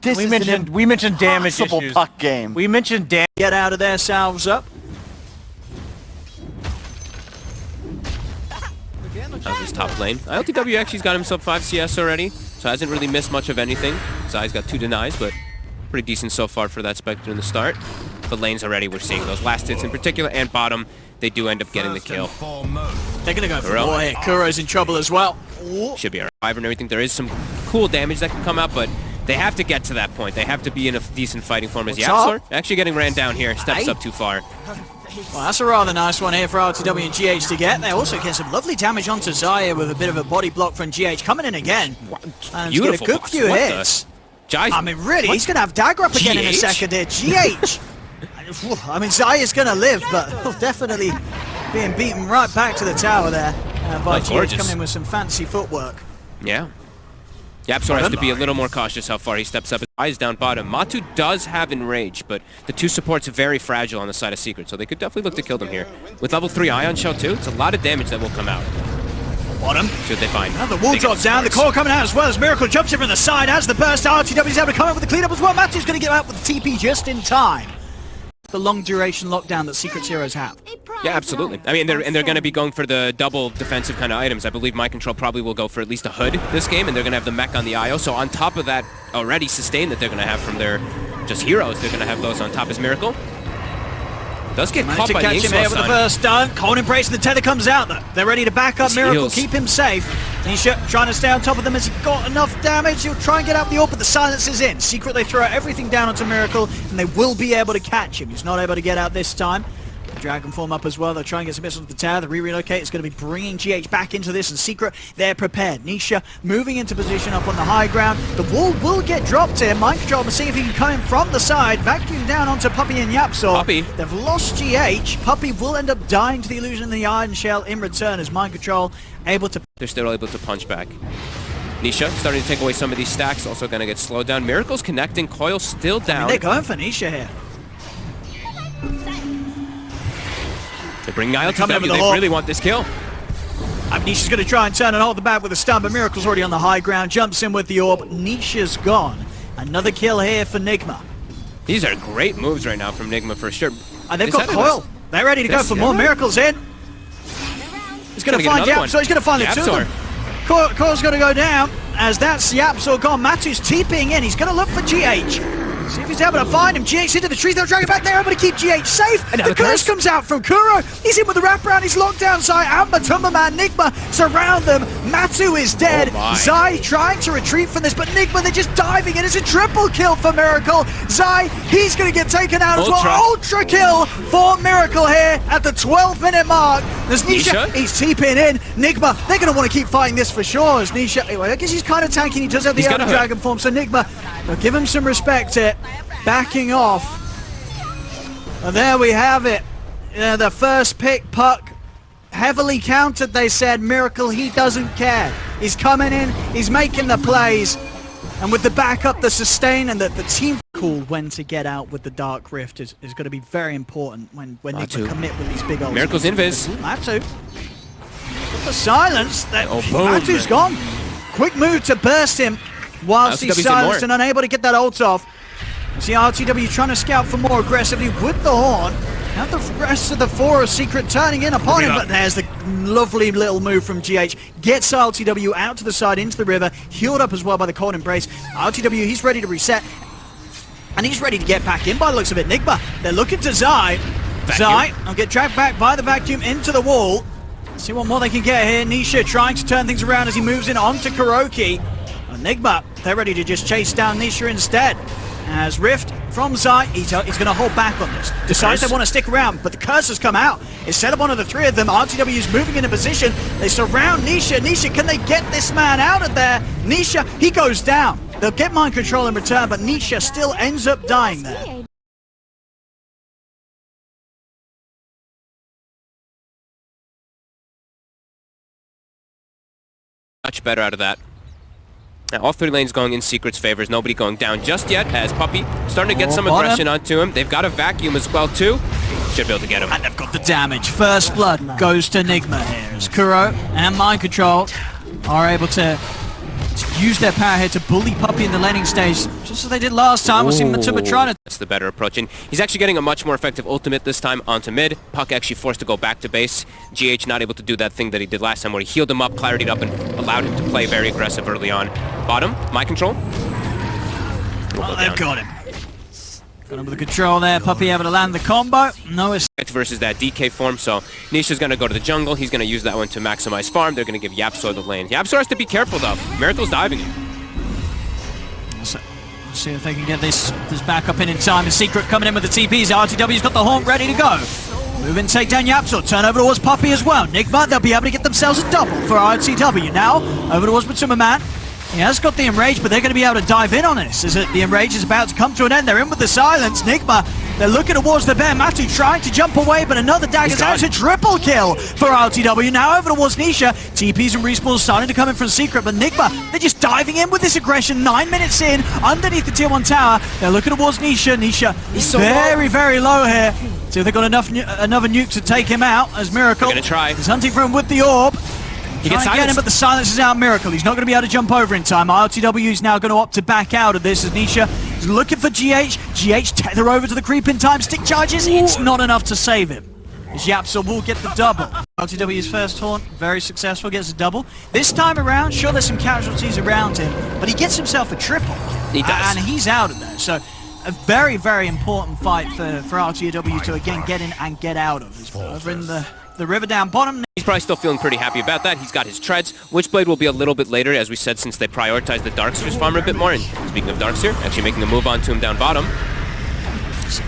This we mentioned damage issues. puck game. We mentioned damage. Get out of there, salves up. How's his top lane? LTW actually's got himself 5 CS already, so hasn't really missed much of anything. Zai's got 2 denies, but pretty decent so far for that Spectre in the start. The lanes already, we're seeing those last hits in particular, and bottom, they do end up getting the kill. They're gonna go for more here. Kuro's in trouble as well. Should be a reviver and everything. There is some cool damage that can come out, but they have to get to that point. They have to be in a decent fighting form as Yapsor. Actually getting ran down here, steps up too far. Well, that's a rather nice one here for RTW and GH to get. They also get some lovely damage onto Zaya with a bit of a body block from GH coming in again. And get a good few hits. I mean, really, he's going to have dagger up again in a second here. GH! I mean, Zaya's going to live, but definitely being beaten right back to the tower there by GH coming in with some fancy footwork. Yeah. Yapsor has to be a little more cautious how far he steps up. His eyes down bottom. Matu does have Enrage, but the 2 supports are very fragile on the side of Secret, so they could definitely look to kill them here. With level 3 Ion Shell too, it's a lot of damage that will come out. Bottom. Should they find? Now the wall drops down, the core coming out as well as Miracle jumps in from the side as the burst. RTW's able to come out with the cleanup as well. Matu's going to get out with the TP just in time. The long duration lockdown that Secret's heroes have. Yeah, absolutely. I mean, they're going to be going for the double defensive kind of items. I believe Mind Control probably will go for at least a hood this game, and they're going to have the mech on the IO. So on top of that already sustain that they're going to have from their just heroes, they're going to have those on top as Miracle. Does get caught by the catch him here with the first stun. Cold Embrace and the tether comes out. They're ready to back up Miracle, keep him safe. Nisha trying to stay on top of them. Has he got enough damage? He'll try and get out the orb, but the silence is in. Secret, they throw everything down onto Miracle, and they will be able to catch him. He's not able to get out this time. Dragon form up as well. They'll try and get some missiles to the tower. The re-relocate is going to be bringing GH back into this, and Secret, they're prepared. Nisha moving into position up on the high ground. The wall will get dropped here. Mind Control will see if he can come in from the side. Vacuum down onto Puppey and Yapsor. Puppey. They've lost GH. Puppey will end up dying to the illusion of the Iron Shell in return as Mind Control able to... They're still able to punch back. Nisha starting to take away some of these stacks. Also going to get slowed down. Miracle's connecting. Coil still down. I mean, they're going for Nisha here. They're bringing ILTW. They really want this kill. Nisha's going to try and turn and hold the back with a stun, but Miracle's already on the high ground. Jumps in with the orb. Nisha's gone. Another kill here for Nigma. These are great moves right now from Nigma for sure. And they've got Coil. They're ready to go for more. Miracle's in. He's going to find Yapsor. He's going to find the 2 of them. Coil's going to go down as that's Yapsor gone. Matu's TPing in. He's going to look for GH. See if he's able to find him. GH into the tree. They'll drag it back there. Able to keep GH safe. The curse comes out from Kuro. He's in with the wraparound. He's locked down. Zai and matumbaman. Nigma surround them. Matu is dead. Zai trying to retreat from this, but Nigma, they're just diving in. It's a triple kill for Miracle. Zai, he's going to get taken out as well. Ultra kill for Miracle here at the 12-minute mark. There's Nisha. He's TPing in. Nigma, they're going to want to keep fighting this for sure. As Nisha, I guess he's kind of tanking. He does have the other dragon form, so Nigma, they'll give him some respect here. Backing off. And there we have it. The first pick puck. Heavily countered, they said. Miracle, he doesn't care. He's coming in. He's making the plays. And with the backup, the sustain, and the team call when to get out with the Dark Rift is going to be very important when Nigma commit with these big ults. Miracle's invis. Matu. The silence. Matu's gone. Quick move to burst him whilst he's silenced and unable to get that ult off. You see RTW trying to scout for more aggressively with the horn. Now the rest of the 4 are Secret turning in upon him, but there's the lovely little move from GH. Gets RTW out to the side into the river, healed up as well by the Cold Embrace. RTW, he's ready to reset, and he's ready to get back in by the looks of it. Nigma, they're looking to Zai. Zai will get dragged back by the vacuum into the wall. See what more they can get here. Nisha trying to turn things around as he moves in onto Kuroki. And Nigma, they're ready to just chase down Nisha instead. As Rift from Zai, he's going to hold back on this. Decides they want to stick around, but the curse has come out. It's set up one of the 3 of them. RTW is moving into position. They surround Nisha. Nisha, can they get this man out of there? Nisha, he goes down. They'll get Mind Control in return, but Nisha still ends up dying there. Much better out of that. Now, all 3 lanes going in Secret's favors. Nobody going down just yet, as Puppey starting to get some aggression onto him. They've got a vacuum as well, too. Should be able to get him. And they've got the damage. First blood goes to Nigma here, as Kuro and Mind Control are able to to use their power here to bully Puppey in the laning stage, just as they did last time. We'll see Matumbaman trying to... That's the better approach, and he's actually getting a much more effective ultimate this time onto mid. Puck actually forced to go back to base. GH not able to do that thing that he did last time where he healed him up, clarity'd up, and allowed him to play very aggressive early on. Bottom, my control. Well, they've got him. Got him with the control there. Puppey able to land the combo. No escape. Versus that DK form, so Nisha's going to go to the jungle. He's going to use that one to maximize farm. They're going to give YapzOr the lane. YapzOr has to be careful, though. Miracle's diving him. Let's see if they can get this back up in time. The Secret coming in with the TPs. RTW's got the haunt ready to go. Move and take down YapzOr. Turn over towards Puppey as well. Nigma, they'll be able to get themselves a double for RTW. Now, over towards matumbaman. He has got the Enrage, but they're going to be able to dive in on this as the Enrage is about to come to an end. They're in with the silence. Nigma, they're looking towards the bear. Matu trying to jump away, but another dagger's out. It's a triple kill for RTW. Now over towards Nisha. TPs and respawns starting to come in from Secret, but Nigma, they're just diving in with this aggression. 9 minutes in, underneath the tier 1 tower. They're looking towards Nisha. Nisha is so very low here. See if they've got enough another nuke to take him out as Miracle. They're going to try. He's hunting for him with the orb. He gets him, but the silence is out. Miracle. He's not going to be able to jump over in time. RTW is now going to opt to back out of this as Nisha is looking for GH. GH tether over to the creep in time. Stick charges. It's not enough to save him. As YapzOr will get the double. RTW's first haunt, very successful, gets a double. This time around, sure, there's some casualties around him, but he gets himself a triple. He does. And he's out of there. So a very important fight for RTW to again get in and get out of. Over in the river down bottom. He's probably still feeling pretty happy about that. He's got his treads. Witchblade will be a little bit later, as we said, since they prioritize the Darkseer's farmer a bit more. And speaking of Darkseer, actually making a move onto him down bottom.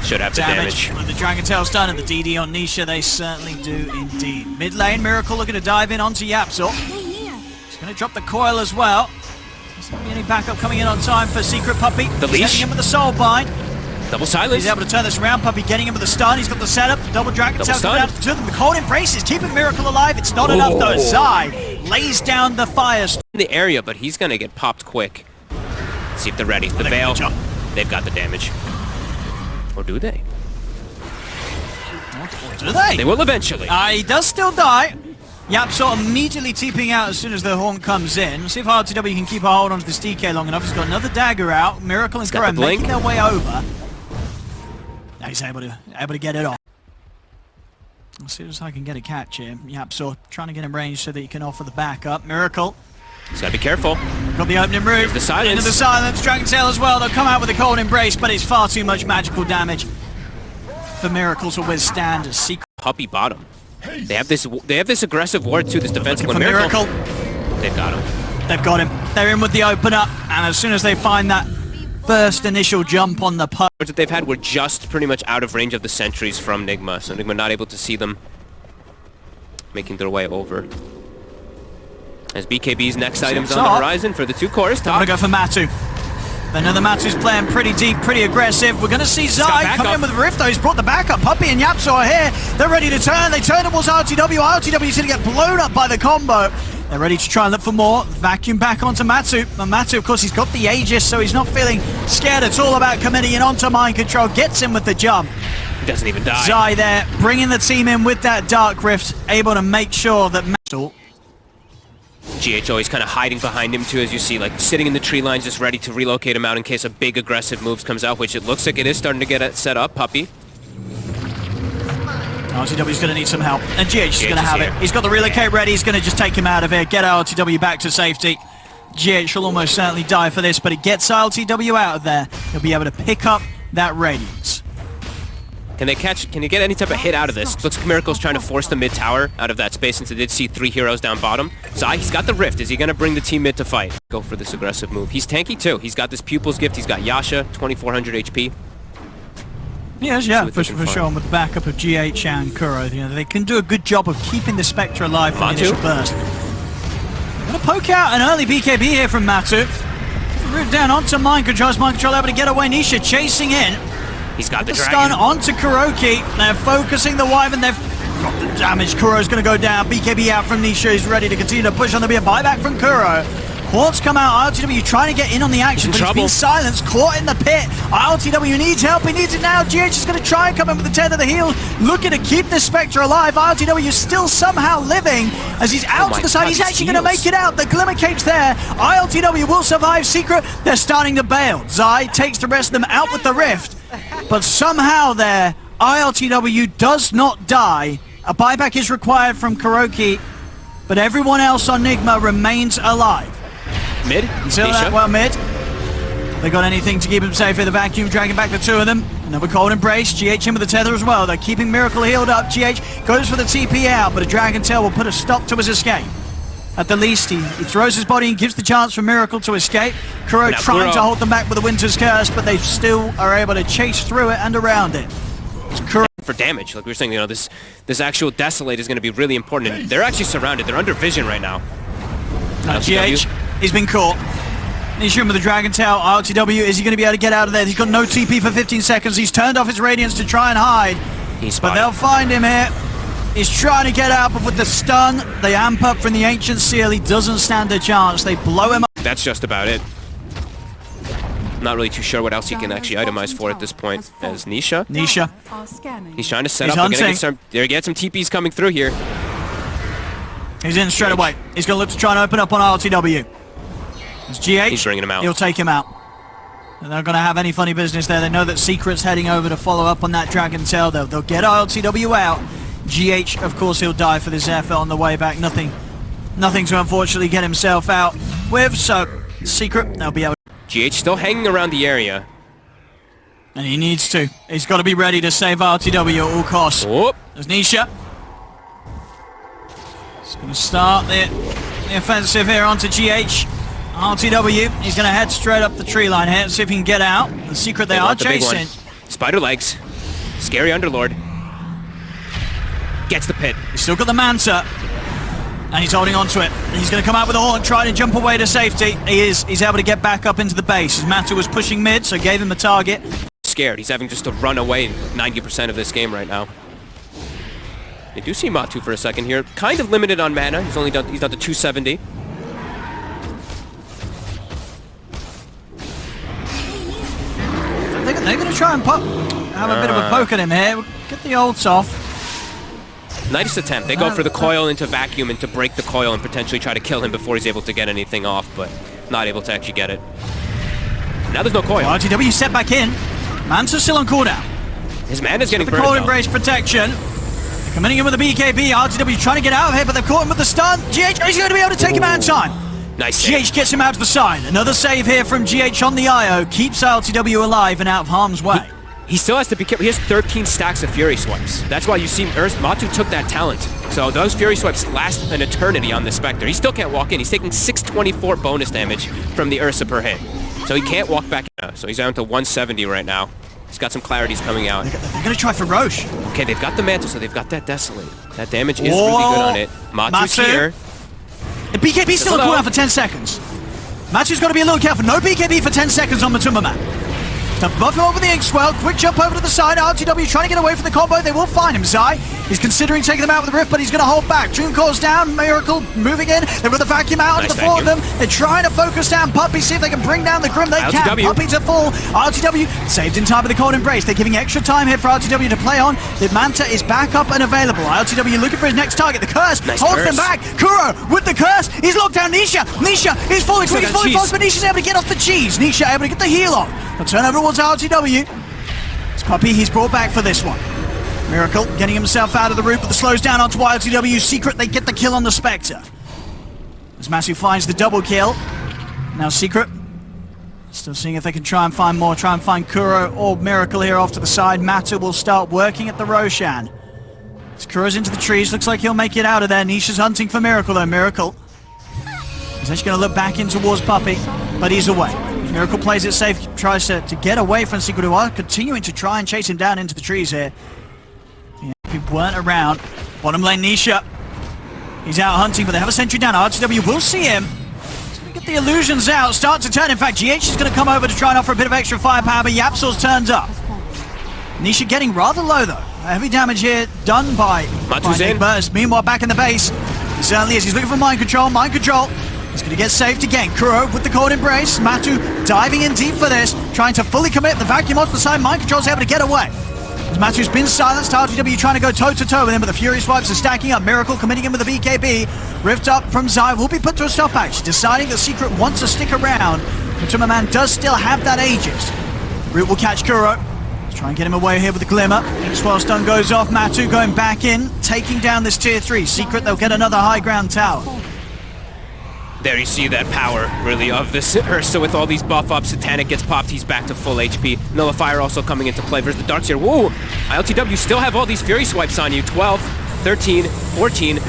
Should have the damage. When the Dragon Tail's done and the DD on Nisha, they certainly do indeed. Mid lane, Miracle looking to dive in onto YapzOr. He's going to drop the coil as well. There's not going to be any backup coming in on time for Secret Puppey. The leash. Setting him with the soul bind. Double silence. He's able to turn this around. Puppey getting him with the stun. He's got the setup. The double Dragon Tail coming out to them. The cold embrace is keeping Miracle alive. It's not enough though. Zai lays down the fire. In the area, but he's going to get popped quick. Let's see if they're ready. The Veil. They've got the damage. Or do they? Or do they? They will eventually. He does still die. YapzOr immediately TPing out as soon as the haunt comes in. Let's see if RTW can keep a hold onto this DK long enough. He's got another dagger out. Miracle and Kuro making their way over. Now he's able to get it off. Let's see if I can get a catch here. YapzOr trying to get him range so that he can offer the backup. Miracle. He's got to be careful. Got the opening route. The silence. Into the silence. Dragon Tail as well. They'll come out with a cold embrace, but it's far too much magical damage for Miracle to withstand a Secret. Puppey bottom. They have this aggressive ward too. This defensive one. Miracle. They've got him. They've got him. They're in with the opener, and as soon as they find that first initial jump on the puck that they've had were just pretty much out of range of the sentries from Nigma, so Nigma not able to see them making their way over. As BKB's next items on the horizon for the two cores. I'm gonna go for Matu. Another Matu's playing pretty deep, pretty aggressive. We're gonna see Zai come in with Rift though. He's brought the backup. Puppey and YapzOr are here. They're ready to turn. They turn towards RTW. RTW is gonna get blown up by the combo. They're ready to try and look for more. Vacuum back onto Matu. And Matu, of course, he's got the Aegis, so he's not feeling scared at all about committing in onto mind control. Gets him with the jump. He doesn't even die. Zai there, bringing the team in with that Dark Rift, able to make sure that Matu... GH always kind of hiding behind him too, as you see, like sitting in the tree lines, just ready to relocate him out in case a big aggressive moves comes out, which it looks like it is starting to get it set up. Puppey. RTW's going to need some help, and GH is going to have it. He's got the relocate ready. He's going to just take him out of here, get RTW back to safety. GH will almost certainly die for this, but it gets RTW out of there. He'll be able to pick up that radiance. Can you get any type of hit out of this? Looks like Miracle's trying to force the mid tower out of that space, since they did see 3 heroes down bottom. Zai, he's got the Rift. Is he going to bring the team mid to fight? Go for this aggressive move. He's tanky too. He's got this Pupil's Gift. He's got Yasha, 2400 HP. Yes, yeah, for sure. With the backup of GH and Kuro, you know, they can do a good job of keeping the Spectre alive for the initial burst. Gonna poke out an early BKB here from Matu. Root down onto Mind Control. Mind Control able to get away. Nisha chasing in. He's got the stun onto Kuroki. They're focusing the Wyvern. They've got the damage. Kuro's going to go down. BKB out from Nisha. He's ready to continue to push on. There'll be a buyback from Kuro. Horns come out, ILTW trying to get in on the action, but he's been silenced, caught in the pit. ILTW needs help, he needs it now. GH is going to try and come in with the 10 of the heel, looking to keep this Spectre alive. ILTW is still somehow living as he's out to the side. He's actually going to make it out. The Glimmer Cape's there. ILTW will survive. Secret, they're starting to bail. Zai takes the rest of them out with the Rift, but somehow there, ILTW does not die. A buyback is required from Kuroki, but everyone else on Nigma remains alive. Mid? Until that, well, mid. They got anything to keep him safe here. The vacuum dragging back the two of them. Another cold embrace. GH in with the tether as well. They're keeping Miracle healed up. GH goes for the TP out, but a Dragon Tail will put a stop to his escape. At the least, he throws his body and gives the chance for Miracle to escape. Kuro trying to hold them back with the Winter's Curse, but they still are able to chase through it and around it. For damage, like we were saying, you know, this actual Desolate is going to be really important. And they're actually surrounded. They're under vision right now. GH, he's been caught. He's shooting with the Dragon Tail. ILTW, is he going to be able to get out of there? He's got no TP for 15 seconds. He's turned off his Radiance to try and hide. But they'll find him here. He's trying to get out, but with the stun, they amp up from the Ancient Seal. He doesn't stand a chance. They blow him up. That's just about it. Not really too sure what else he can actually itemize for at this point. As Nisha. He's trying to set up. They're get some TPs coming through here. He's in straight away. He's going to look to try and open up on ILTW. It's GH. He's bringing him out. He'll take him out. They're not going to have any funny business there. They know that Secret's heading over to follow up on that Dragon Tail, though. They'll get ILTW out. GH, of course, he'll die for this effort on the way back. Nothing to unfortunately get himself out with. So, Secret, they'll be able. GH still hanging around the area. And he needs to. He's got to be ready to save ILTW at all costs. Whoop. There's Nisha. He's going to start the offensive here onto GH. ILTW, he's going to head straight up the tree line here, see if he can get out. The Secret, they are chasing. Spider legs. Scary Underlord. Gets the pit. He's still got the Manta. And he's holding on to it. He's going to come out with a Horn, trying to jump away to safety. He's able to get back up into the base. His Manta was pushing mid, so gave him a target. Scared. He's having just to run away 90% of this game right now. You do see Matu for a second here. Kind of limited on mana. He's down to 270. They're going to try and have a bit of a poke at him here. Get the ults off. Nice attempt. They go for the coil into vacuum and to break the coil and potentially try to kill him before he's able to get anything off, but not able to actually get it. Now there's no coil. RTW set back in. Manta's still on cooldown. His mana's getting burned. The cold embrace protection. They're coming in with the BKB. RTW trying to get out of here, but they've caught him with the stun. GH is going to be able to take him out in time. Nice GH save. gets him out to the side. Another save here from GH on the IO. Keeps RTW alive and out of harm's way. He still has to be careful. He has 13 stacks of Fury Swipes. That's why you see Matu took that talent. So those Fury Swipes last an eternity on the Spectre. He still can't walk in. He's taking 624 bonus damage from the Ursa per hit. So he can't walk back in. So he's down to 170 right now. He's got some clarities coming out. They're going to try for Roche. Okay, they've got the Mantle, so they've got that Desolate. That damage is really good on it. Matu's here. The BKB's still on cooldown for 10 seconds. Matu's got to be a little careful. No BKB for 10 seconds on matumbaman. To buff him over the ink swell, quick jump over to the side. RTW trying to get away from the combo. They will find him. Zai, he's considering taking them out with the Rift, but he's going to hold back. Dream Core's down. Miracle moving in. They've got the vacuum out onto the four of them. They're trying to focus down Puppy, see if they can bring down the Grim. They can. Puppy to full. RTW saved in time with the cold embrace. They're giving extra time here for RTW to play on. The Manta is back up and available. RTW looking for his next target. The curse holds them back. Kuro with the curse. He's locked down Nisha. Nisha is falling quick. He's falling fast, but Nisha's able to get off the cheese. Nisha able to get the heal off. They'll turn over towards RTW. It's Puppy, he's brought back for this one. Miracle getting himself out of the route, but the slows down onto RTW. Secret, they get the kill on the Spectre. As Masu finds the double kill. Now Secret, still seeing if they can try and find more. Try and find Kuro or Miracle here off to the side. Matu will start working at the Roshan. As Kuro's into the trees, looks like he'll make it out of there. Nisha's hunting for Miracle though. Miracle is actually going to look back in towards Puppy, but he's away. Miracle plays it safe, tries to get away from Secret, who are continuing to try and chase him down into the trees here. People weren't around. Bottom lane Nisha. He's out hunting, but they have a sentry down. RTW will see him. He's going to get the illusions out, start to turn. In fact, GH is going to come over to try and offer a bit of extra firepower, but Yapsor's turned up. Nisha getting rather low, though. Heavy damage here done by Burst. Meanwhile, back in the base, he certainly is. He's looking for mind control. Mind control. He's going to get saved again. Kuro with the cold embrace. Matu diving in deep for this, trying to fully commit. The vacuum onto the side. Mind Control's able to get away. As Matu's been silenced, RTW trying to go toe-to-toe with him, but the Fury Swipes are stacking up. Miracle committing him with the BKB. Rift up from Zai will be put to a stop action, deciding the Secret wants to stick around. matumbaman does still have that Aegis. Root will catch Kuro. Let's try and get him away here with the Glimmer. Swell stun goes off. Matu going back in, taking down this tier 3. Secret, they'll get another high ground tower. There you see that power, really, of this Ursa with all these buff-ups. Satanic gets popped, he's back to full HP. Nullifier also coming into play versus the Darks here. Whoa! ILTW still have all these Fury Swipes on you. 12, 13, 14.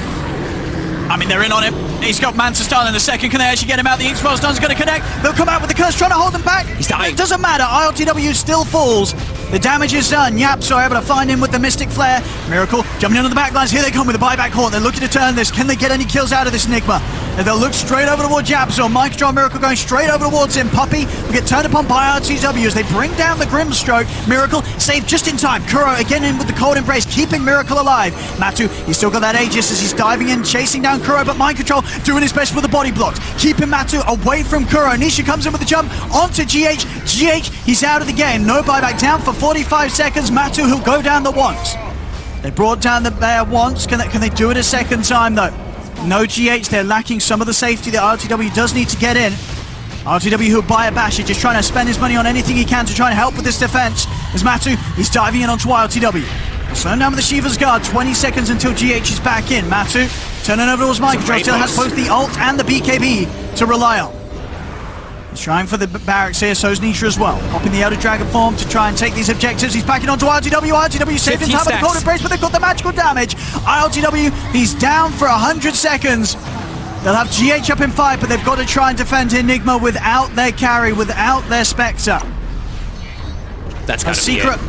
I mean, they're in on him. He's got Man to stun in a second. Can they actually get him out? The Ink Swell stun's going to connect. They'll come out with the curse, trying to hold them back. He's dying. It doesn't matter. ILTW still falls. The damage is done. Yaps are able to find him with the Mystic Flare. Miracle jumping into the backlines. Here they come with the buyback haunt. They're looking to turn this. Can they get any kills out of this Nigma? And they'll look straight over towards Yaps, or Mind Control Miracle going straight over towards him. Puppey will get turned upon by RTW as they bring down the Grimstroke. Miracle saved just in time. Kuro again in with the cold embrace, keeping Miracle alive. Matu, he's still got that Aegis as he's diving in, chasing down Kuro, but Mind Control doing his best with the body blocks, keeping Matu away from Kuro. Nisha comes in with the jump onto GH. GH, he's out of the game. No buyback, down for 45 seconds. Matu, who'll go down the once. They brought down the bear once. Can they do it a second time though? No GH, they're lacking some of the safety that RTW does need to get in. RTW who'll buy a basher, just trying to spend his money on anything he can to try and help with this defense. As Matu, he's diving in onto RTW. Slowing down with the Shiva's Guard, 20 seconds until GH is back in. Matu turning over towards Mind Control, still has both the ult and the BKB to rely on. He's trying for the barracks here, so is Nisha as well. Popping the Elder Dragon form to try and take these objectives. He's backing onto RTW. RTW saved in time with the cold embrace, but they've got the magical damage. ILTW, he's down for 100 seconds. They'll have GH up in fight, but they've got to try and defend Enigma without their carry, without their Spectre. That's gotta be Secret. it.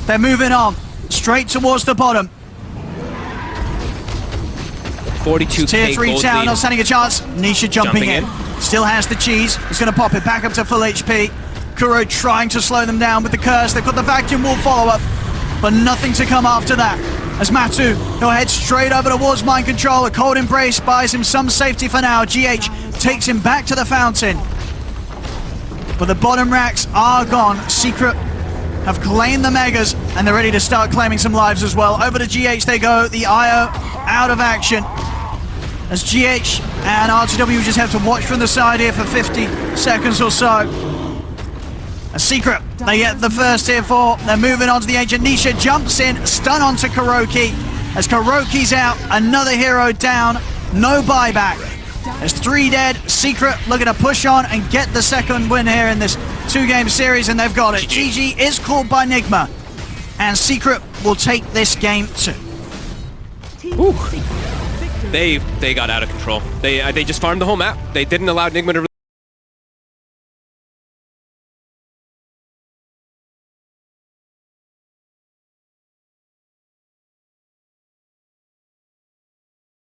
They're moving on, straight towards the bottom. 42k Tier 3 gold town, lead. not standing a chance. Nisha jumping in. Still has the cheese. He's going to pop it back up to full HP. Kuro trying to slow them down with the curse. They've got the vacuum wall follow-up, but nothing to come after that. As Matu, he'll head straight over towards Mind Control. A cold embrace buys him some safety for now. GH takes him back to the fountain. But the bottom racks are gone. Secret have claimed the Megas, and they're ready to start claiming some lives as well. Over to GH they go. The IO out of action. As GH and RTW just have to watch from the side here for 50 seconds or so. A Secret, they get the first tier 4. They're moving on to the Ancient. Nisha jumps in, stun onto Kuroki. As Kuroki's out, another hero down, no buyback. There's 3 dead. Secret looking to push on and get the second win here in this 2-game series, and they've got it. GG is called by Nigma, and Secret will take this game too. Ooh. They got out of control. They just farmed the whole map. They didn't allow Nigma to